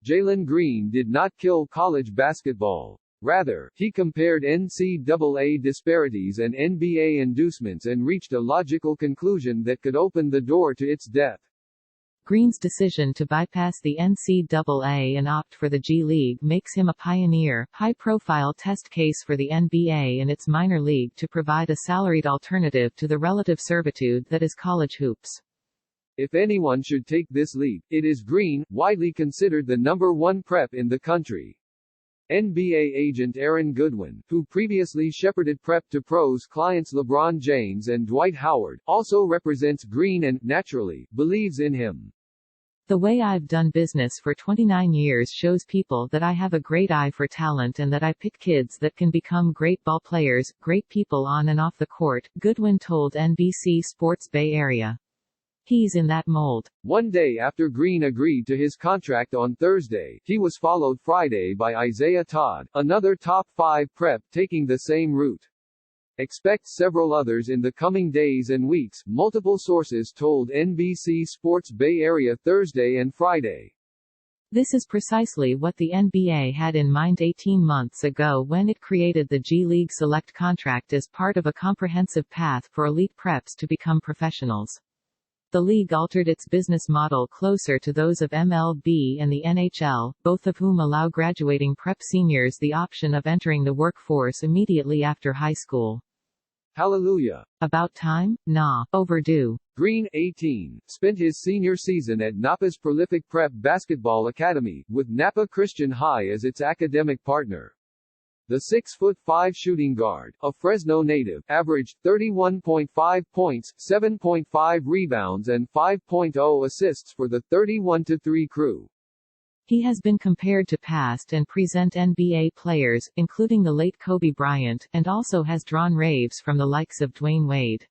Jalen Green did not kill college basketball. Rather, he compared NCAA disparities and NBA inducements and reached a logical conclusion that could open the door to its death. Green's decision to bypass the NCAA and opt for the G League makes him a pioneer, high-profile test case for the NBA and its minor league to provide a salaried alternative to the relative servitude that is college hoops. If anyone should take this leap, it is Green, widely considered the #1 prep in the country. NBA agent Aaron Goodwin, who previously shepherded prep to pros clients LeBron James and Dwight Howard, also represents Green and, naturally, believes in him. The way I've done business for 29 years shows people that I have a great eye for talent and that I pick kids that can become great ball players, great people on and off the court, Goodwin told NBC Sports Bay Area. He's in that mold. One day after Green agreed to his contract on Thursday, he was followed Friday by Isaiah Todd, another top 5 prep, taking the same route. Expect several others in the coming days and weeks, multiple sources told NBC Sports Bay Area Thursday and Friday. This is precisely what the NBA had in mind 18 months ago when it created the G League Select contract as part of a comprehensive path for elite preps to become professionals. The league altered its business model closer to those of MLB and the NHL, both of whom allow graduating prep seniors the option of entering the workforce immediately after high school. Hallelujah. About time? Nah, overdue. Green, 18, spent his senior season at Napa's prolific prep basketball academy, with Napa Christian High as its academic partner. The 6'5" shooting guard, a Fresno native, averaged 31.5 points, 7.5 rebounds and 5.0 assists for the 31-3 crew. He has been compared to past and present NBA players, including the late Kobe Bryant, and also has drawn raves from the likes of Dwayne Wade.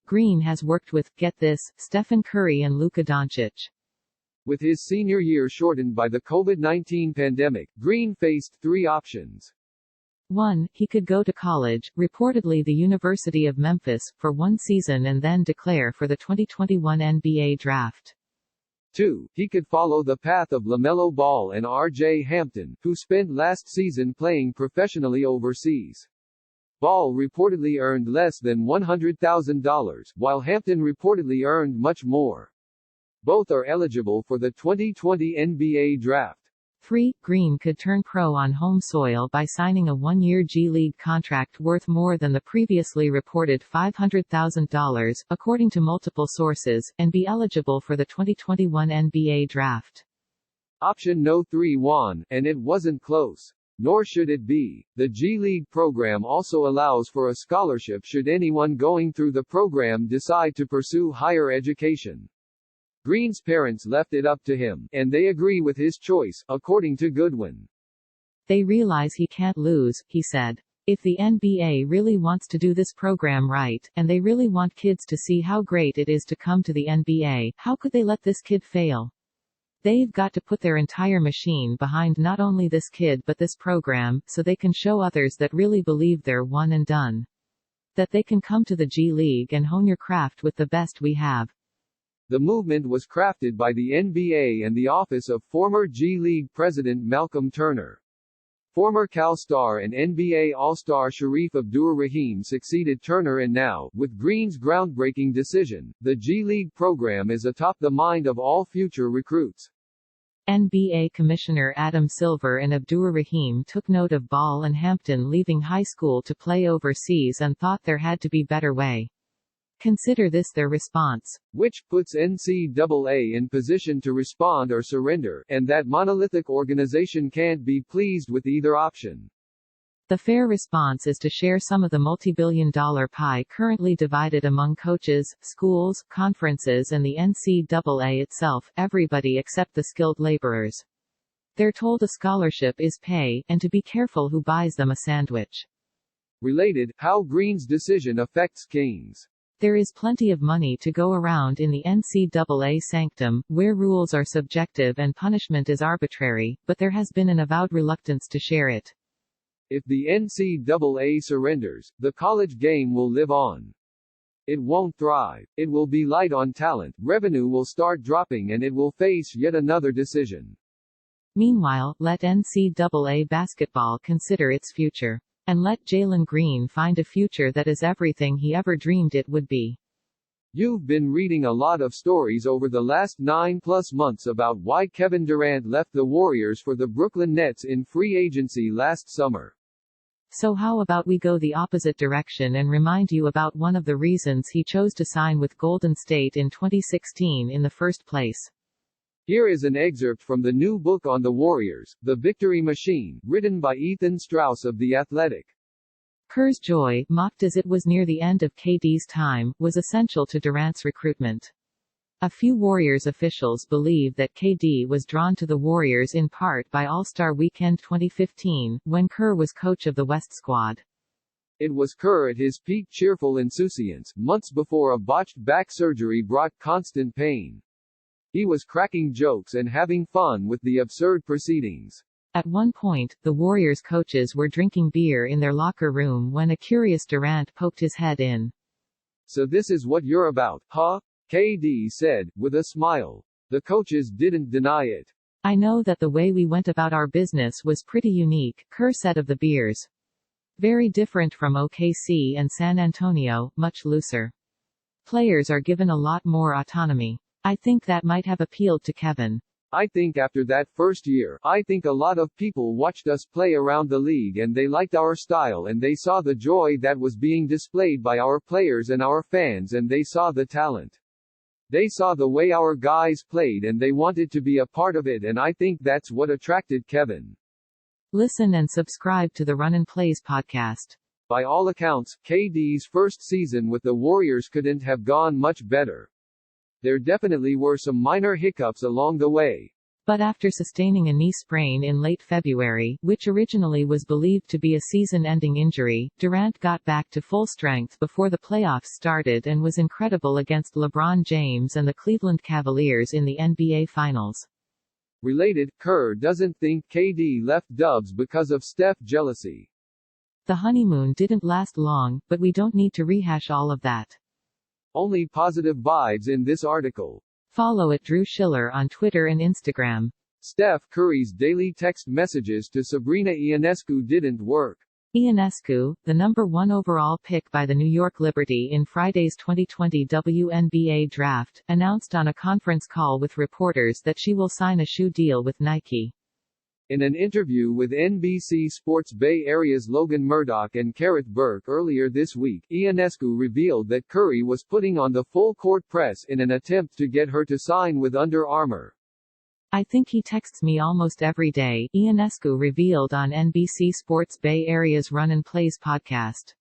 Green has worked with, get this, Stephen Curry and Luka Doncic. With his senior year shortened by the COVID-19 pandemic, Green faced 3 options. 1. He could go to college, reportedly the University of Memphis, for 1 season and then declare for the 2021 NBA draft. 2. He could follow the path of LaMelo Ball and R.J. Hampton, who spent last season playing professionally overseas. Ball reportedly earned less than $100,000, while Hampton reportedly earned much more. Both are eligible for the 2020 NBA draft. 3. Green could turn pro on home soil by signing a 1-year G League contract worth more than the previously reported $500,000, according to multiple sources, and be eligible for the 2021 NBA draft. Option No. 3 won, and it wasn't close. Nor should it be. The G League program also allows for a scholarship should anyone going through the program decide to pursue higher education. Green's parents left it up to him, and they agree with his choice, according to Goodwin. They realize he can't lose, he said. If the NBA really wants to do this program right, and they really want kids to see how great it is to come to the NBA, how could they let this kid fail? They've got to put their entire machine behind not only this kid but this program, so they can show others that really believe they're one and done. That they can come to the G League and hone your craft with the best we have. The movement was crafted by the NBA and the office of former G League president Malcolm Turner. Former Cal star and NBA All-Star Sharif Abdur-Rahim succeeded Turner, and now, with Green's groundbreaking decision, the G League program is atop the mind of all future recruits. NBA Commissioner Adam Silver and Abdur-Rahim took note of Ball and Hampton leaving high school to play overseas and thought there had to be better way. Consider this their response. Which puts NCAA in position to respond or surrender, and that monolithic organization can't be pleased with either option. The fair response is to share some of the multi-billion-dollar pie currently divided among coaches, schools, conferences and the NCAA itself, everybody except the skilled laborers. They're told a scholarship is pay, and to be careful who buys them a sandwich. Related, how Green's decision affects Kings. There is plenty of money to go around in the NCAA sanctum, where rules are subjective and punishment is arbitrary, but there has been an avowed reluctance to share it. If the NCAA surrenders, the college game will live on. It won't thrive. It will be light on talent, revenue will start dropping and it will face yet another decision. Meanwhile, let NCAA basketball consider its future. And let Jalen Green find a future that is everything he ever dreamed it would be. You've been reading a lot of stories over the last 9+ months about why Kevin Durant left the Warriors for the Brooklyn Nets in free agency last summer. So how about we go the opposite direction and remind you about one of the reasons he chose to sign with Golden State in 2016 in the first place. Here is an excerpt from the new book on the Warriors, The Victory Machine, written by Ethan Strauss of The Athletic. Kerr's joy, mocked as it was near the end of KD's time, was essential to Durant's recruitment. A few Warriors officials believe that KD was drawn to the Warriors in part by All-Star Weekend 2015, when Kerr was coach of the West squad. It was Kerr at his peak cheerful insouciance, months before a botched back surgery brought constant pain. He was cracking jokes and having fun with the absurd proceedings. At one point, the Warriors coaches were drinking beer in their locker room when a curious Durant poked his head in. So this is what you're about, huh? KD said, with a smile. The coaches didn't deny it. I know that the way we went about our business was pretty unique, Kerr said of the beers. Very different from OKC and San Antonio, much looser. Players are given a lot more autonomy. I think that might have appealed to Kevin. I think after that first year, I think a lot of people watched us play around the league and they liked our style and they saw the joy that was being displayed by our players and our fans and they saw the talent. They saw the way our guys played and they wanted to be a part of it and I think that's what attracted Kevin. Listen and subscribe to the Run and Plays podcast. By all accounts, KD's first season with the Warriors couldn't have gone much better. There definitely were some minor hiccups along the way. But after sustaining a knee sprain in late February, which originally was believed to be a season-ending injury, Durant got back to full strength before the playoffs started and was incredible against LeBron James and the Cleveland Cavaliers in the NBA Finals. Related, Kerr doesn't think KD left Dubs because of Steph jealousy. The honeymoon didn't last long, but we don't need to rehash all of that. Only positive vibes in this article. Follow @Drew Schiller on Twitter and Instagram. Steph Curry's daily text messages to Sabrina Ionescu didn't work. Ionescu, the number 1 overall pick by the New York Liberty in Friday's 2020 WNBA draft, announced on a conference call with reporters that she will sign a shoe deal with Nike. In an interview with NBC Sports Bay Area's Logan Murdoch and Kerith Burke earlier this week, Ionescu revealed that Curry was putting on the full-court press in an attempt to get her to sign with Under Armour. I think he texts me almost every day, Ionescu revealed on NBC Sports Bay Area's Run and Plays podcast.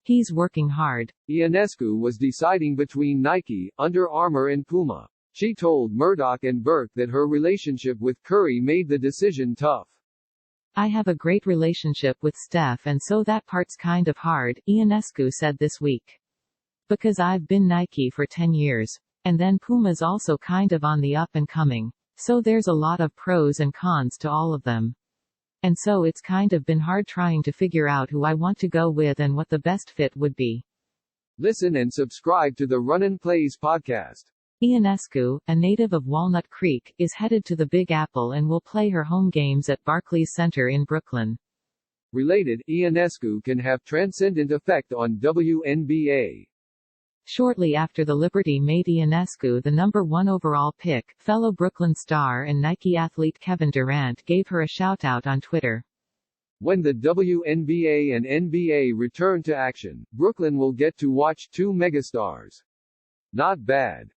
He's working hard. Ionescu was deciding between Nike, Under Armour and Puma. She told Murdoch and Burke that her relationship with Curry made the decision tough. I have a great relationship with Steph and so that part's kind of hard, Ionescu said this week. Because I've been Nike for 10 years. And then Puma's also kind of on the up and coming. So there's a lot of pros and cons to all of them. And so it's kind of been hard trying to figure out who I want to go with and what the best fit would be. Listen and subscribe to the Run and Plays podcast. Ionescu, a native of Walnut Creek, is headed to the Big Apple and will play her home games at Barclays Center in Brooklyn. Related, Ionescu can have transcendent effect on WNBA. Shortly after the Liberty made Ionescu the number 1 overall pick, fellow Brooklyn star and Nike athlete Kevin Durant gave her a shout-out on Twitter. When the WNBA and NBA return to action, Brooklyn will get to watch 2 megastars. Not bad.